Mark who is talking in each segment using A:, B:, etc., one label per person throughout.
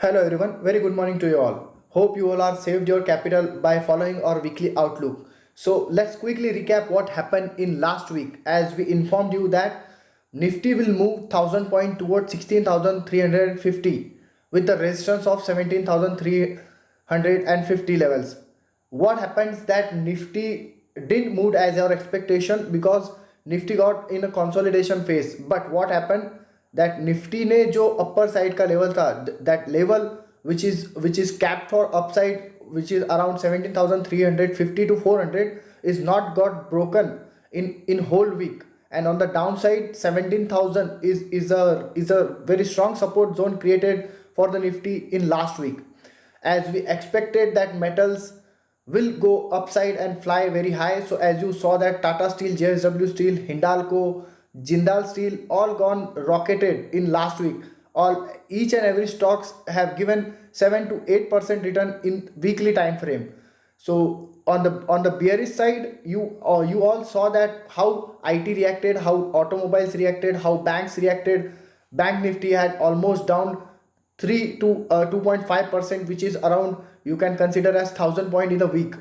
A: Hello everyone, very good morning to you all. Hope you all are saved your capital by following our weekly outlook. So let's quickly recap what happened in last week as we informed you that Nifty will move 1000 point towards 16,350 with the resistance of 17,350 levels. What happens that Nifty didn't move as our expectation because Nifty got in a consolidation phase. But what happened that Nifty ने जो upper side का level था, that level which is capped for upside, which is around 17,350 to 400, is not got broken in whole week. And on the downside 17,000 is a very strong support zone created for the Nifty in last week, as we expected that metals will go upside and fly very high. So as you saw that Tata Steel, JSW Steel, Hindalco, Jindal Steel all gone rocketed in last week. All each and every stocks have given 7 to 8% return in weekly time frame. So on the bearish side, you all saw that how IT reacted, how automobiles reacted, how banks reacted. Bank Nifty had almost down 3 to 2.5%, which is around, you can consider as 1000 point in a week.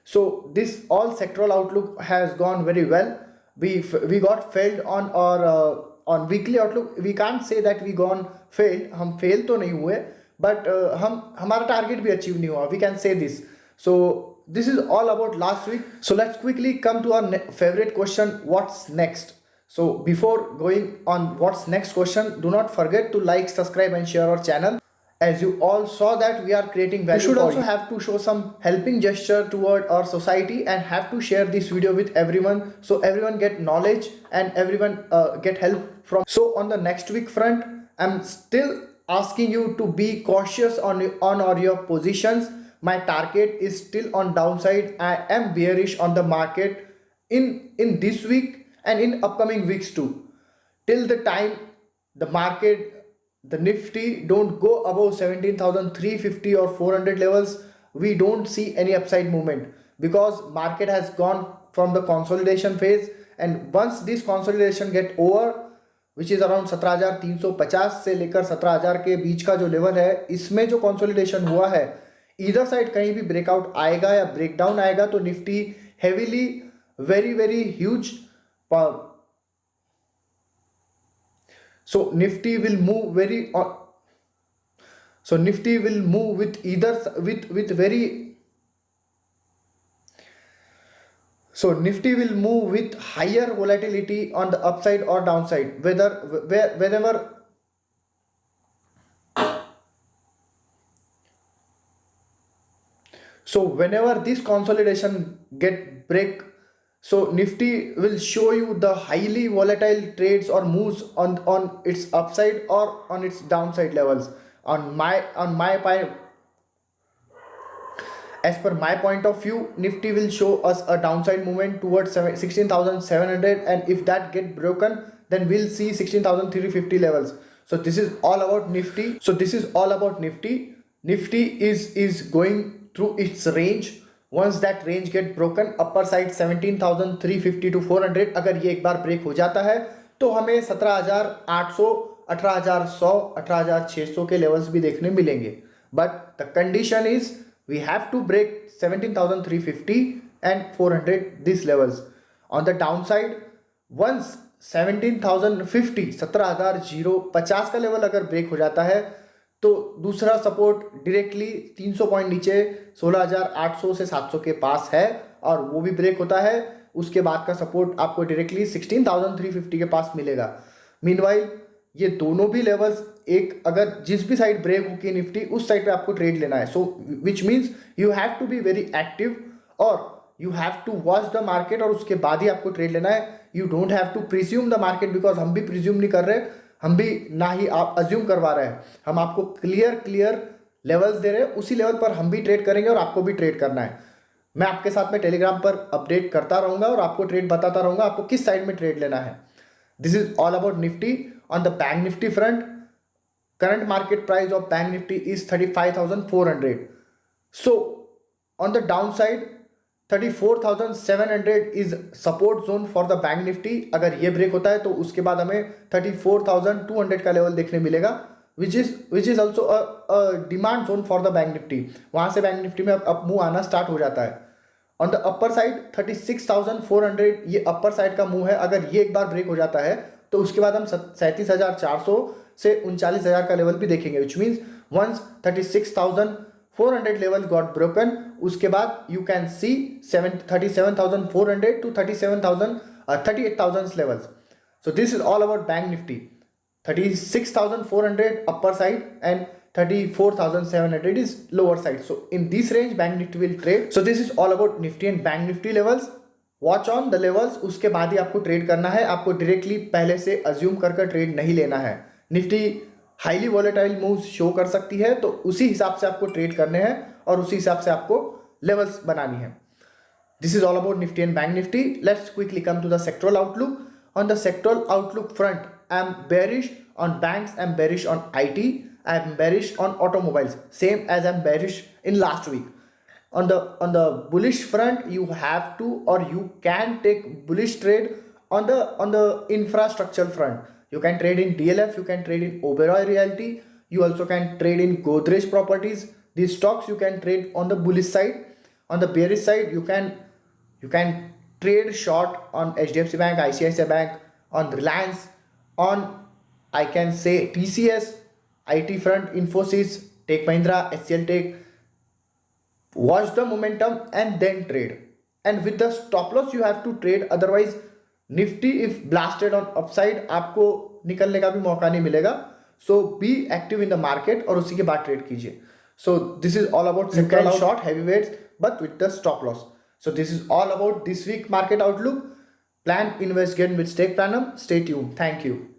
A: So this all sectoral outlook has gone very well. We got failed on our on weekly outlook. We can't say that we gone failed, हम fail तो नहीं हुए, but हम हमारा target भी achieve नहीं हुआ, we can say this. So this is all about last week. So let's quickly come to our favorite question, what's next. So before going on what's next question, do not forget to like, subscribe and share our channel. As you all saw that we are creating value. We should also have to show some helping gesture toward our society and have to share this video with everyone, so everyone get knowledge and everyone get help from. So on the next week front, I'm still asking you to be cautious on or your positions. My target is still on downside. I am bearish on the market in this week and in upcoming weeks too, till the time the market, the Nifty don't go above 17,350 or 400 levels. We don't see any upside movement because market has gone from the consolidation phase, and once this consolidation get over, which is around 17,350 से लेकर 17,000 के बीच का जो level है, इसमें जो consolidation हुआ है, इधर साइड कहीं भी ब्रेकआउट आएगा या ब्रेकडाउन आएगा तो Nifty heavily very very huge. So Nifty will move very so Nifty will move with either with very, so Nifty will move with higher volatility on the upside or downside, whenever. So whenever this consolidation get break, so Nifty will show you the highly volatile trades or moves on its upside or on its downside levels. As per my point of view, Nifty will show us a downside movement towards 16,700, and if that get broken, then we'll see 16,350 levels. So this is all about Nifty. Nifty is going through its range. Once that range get broken, upper side 17,350 to 400, अगर ये एक बार break हो जाता है तो हमें 17,800, 18,100, 18,600 के levels भी देखने मिलेंगे. But the condition is we have to break 17,350 and 400 this levels. On the down side once 17,050, 17,050 का लेवल अगर ब्रेक हो जाता है तो दूसरा सपोर्ट डायरेक्टली 300 पॉइंट नीचे 16,800 से 700 के पास है, और वो भी ब्रेक होता है. उसके बाद का सपोर्ट आपको डायरेक्टली 16,350 के पास मिलेगा. मीनवाइल ये दोनों भी लेवल्स, एक अगर जिस भी साइड ब्रेक होगी निफ्टी, उस साइड पे आपको ट्रेड लेना है. So which means you have to be very active और you have to watch the market, और उसके बाद ही आपको ट्रेड लेना है. You don't have to presume the market, because हम भी प्रिज्यूम नहीं कर रहे, हम भी ना ही आप अज्यूम करवा रहे हैं. हम आपको क्लियर लेवल्स दे रहे हैं, उसी लेवल पर हम भी ट्रेड करेंगे और आपको भी ट्रेड करना है. मैं आपके साथ में टेलीग्राम पर अपडेट करता रहूंगा और आपको ट्रेड बताता रहूंगा आपको किस साइड में ट्रेड लेना है. This is all about Nifty. On the bank Nifty front, current market price of bank Nifty is 35,400. So on the down side 34,700 is support zone for the bank Nifty. अगर ये break होता है तो उसके बाद हमें 34,200 का लेवल देखने मिलेगा which is also demand zone for the bank Nifty. वहाँ से बैंक निफ्टी में अप मूव आना स्टार्ट हो जाता है. ऑन द अपर साइड 36,400 ये अपर साइड का मूव है. अगर ये एक बार ब्रेक हो जाता है तो उसके बाद हम 37,400 से 39,000 का लेवल भी देखेंगे. Which means once 36,400 level got broken, उसके बाद you can see 37,400 to 38,000 levels. So this is all about Bank Nifty. 36,400 upper side and 34,700 is lower side. So in this range Bank Nifty will trade. So this is all about Nifty and Bank Nifty levels. Watch on the levels. उसके बाद ही आपको trade करना है. आपको directly पहले से assume कर ट्रेड नहीं लेना है. Nifty highly volatile moves show कर सकती है, तो उसी हिसाब से आपको ट्रेड करने हैं और उसी हिसाब से आपको लेवल्स बनानी है. This is all about Nifty and Bank Nifty. Let's quickly come to the sectoral outlook. On the sectoral outlook front, I am bearish on banks, I am bearish on IT, I am bearish on automobiles, same as I am bearish in last week. On the bullish front, you have to or you can take bullish trade on the infrastructure front. You can trade in DLF, you can trade in Oberoi Realty, you also can trade in Godrej Properties. These stocks you can trade on the bullish side. On the bearish side, you can trade short on HDFC Bank, ICICI Bank, on Reliance, on I can say TCS, IT front, Infosys, Tech Mahindra, HCL Tech. Watch the momentum and then trade. And with the stop loss you have to trade. Otherwise Nifty if blasted on upside आपको निकलने का भी मौका नहीं मिलेगा. So be active in the market और उसी के बाद ट्रेड कीजिए. So this is all about sectoral short heavyweights but with the stop loss. So this is all about this week market outlook. Plan, invest, get with Stake Planum. Stay tuned. Thank you.